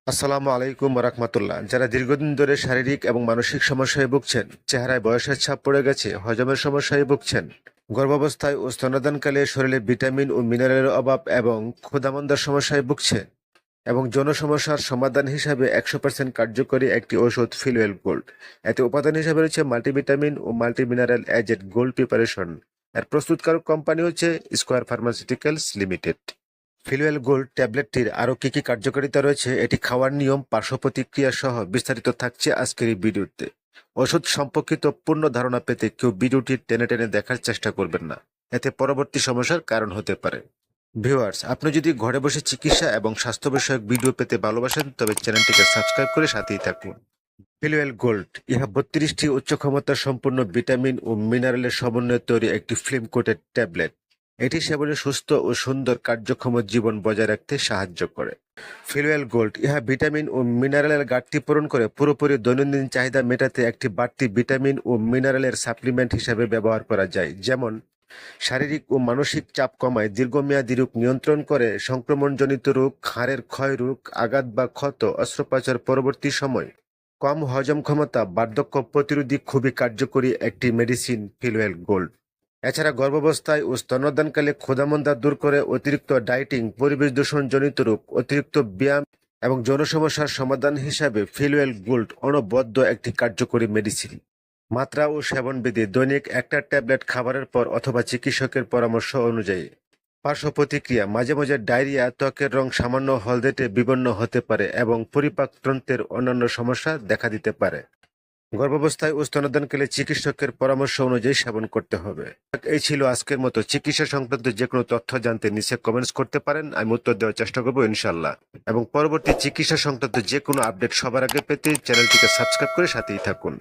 আসসালামু আলাইকুম রাহমাতুল্লাহ। যারা দীর্ঘদিন ধরে শারীরিক এবং মানসিক সমস্যায় ভুগছেন, চেহারায় বয়সের ছাপ পড়ে গেছে, হজমের সমস্যায় ভুগছেন, গর্ভাবস্থায় ও স্তন্যদানকালে শরীরে ভিটামিন ও মিনারেলের অভাব এবং ক্ষুধামন্দার সমস্যায় ভুগছেন এবং যৌন সমস্যার সমাধান হিসাবে 100% কার্যকরী একটি ওষুধ ফিলওয়েল গোল্ড। এতে উপাদান হিসাবে রয়েছে মাল্টিভিটামিন ও মাল্টিমিনারেল এজেড গোল্ড প্রিপারেশন। এর প্রস্তুতকারক কোম্পানি হচ্ছে square pharmaceuticals limited. Filwel gold ট্যাবলেটটির আরও কি কি কার্যকারিতা রয়েছে, এটি খাওয়ার নিয়ম, পার্শ্ব প্রতিক্রিয়া সহ বিস্তারিত থাকছে আজকের এই ভিডিওতে। ওষুধ সম্পর্কিত পূর্ণ ধারণা পেতে কেউ ভিডিওটি টেনে টেনে দেখার চেষ্টা করবেন না, এতে পরবর্তী সমস্যার কারণ হতে পারে। ভিউয়ার্স, আপনি যদি ঘরে বসে চিকিৎসা এবং স্বাস্থ্য বিষয়ক ভিডিও পেতে ভালোবাসেন তবে চ্যানেলটিকে সাবস্ক্রাইব করে সাথেই থাকুন। ফিলওয়েল গোল্ড ইহা 32টি উচ্চ ক্ষমতা সম্পন্ন ভিটামিন ও মিনারেলের সমন্বয়ে তৈরি একটি ফিল্ম কোটেড ট্যাবলেট। এটি সেবনে সুস্থ ও সুন্দর কার্যক্ষম জীবন বজায় রাখতে সাহায্য করে। ফিলওয়েল গোল্ড ইহা ভিটামিন ও মিনারেলের ঘাটতি পূরণ করে পুরোপুরি দৈনন্দিন চাহিদা মেটাতে একটি বাড়তি ভিটামিন ও মিনারেলের সাপ্লিমেন্ট হিসেবে ব্যবহার করা যায়, যেমন শারীরিক ও মানসিক চাপ কমায়, দীর্ঘমেয়াদী রোগ নিয়ন্ত্রণ করে, সংক্রমণজনিত রোগ, হাড়ের ক্ষয় রোগ, আঘাত বা ক্ষত, অস্ত্রোপচার পরবর্তী সময়, কম হজম ক্ষমতা, বার্ধক্য প্রতিরোধী খুবই কার্যকরী একটি মেডিসিন ফিলওয়েল গোল্ড। এছাড়া গর্ভাবস্থায় ও স্তন্যদানকালে ক্ষুধামন্দা দূর করে, অতিরিক্ত ডায়েটিং, পরিবেশ দূষণজনিত রোগ, অতিরিক্ত ব্যায়াম এবং যৌন সমস্যার সমাধান হিসাবে ফিলওয়েল গোল্ড অনবদ্য একটি কার্যকরী মেডিসিন। মাত্রা ও সেবনবিধি: দৈনিক একটা ট্যাবলেট খাবারের পর অথবা চিকিৎসকের পরামর্শ অনুযায়ী। পার্শ্ব প্রতিক্রিয়া: মাঝে মাঝে ডায়রিয়া, ত্বকের রং সামান্য হলদেটে বিবর্ণ হতে পারে এবং পরিপাকতন্ত্রের অন্যান্য সমস্যা দেখা দিতে পারে। গর্ভাবস্থায় ও স্তন্যদানকালে চিকিৎসকের পরামর্শ অনুযায়ী সেবন করতে হবে। এই ছিল আজকের মতো। চিকিৎসা সংক্রান্ত যে কোনো তথ্য জানতে নিচে কমেন্টস করতে পারেন, আমি উত্তর দেওয়ার চেষ্টা করবো ইনশাল্লাহ। এবং পরবর্তী চিকিৎসা সংক্রান্ত যে কোনো আপডেট সবার আগে পেতে চ্যানেলটিকে সাবস্ক্রাইব করে সাথেই থাকুন।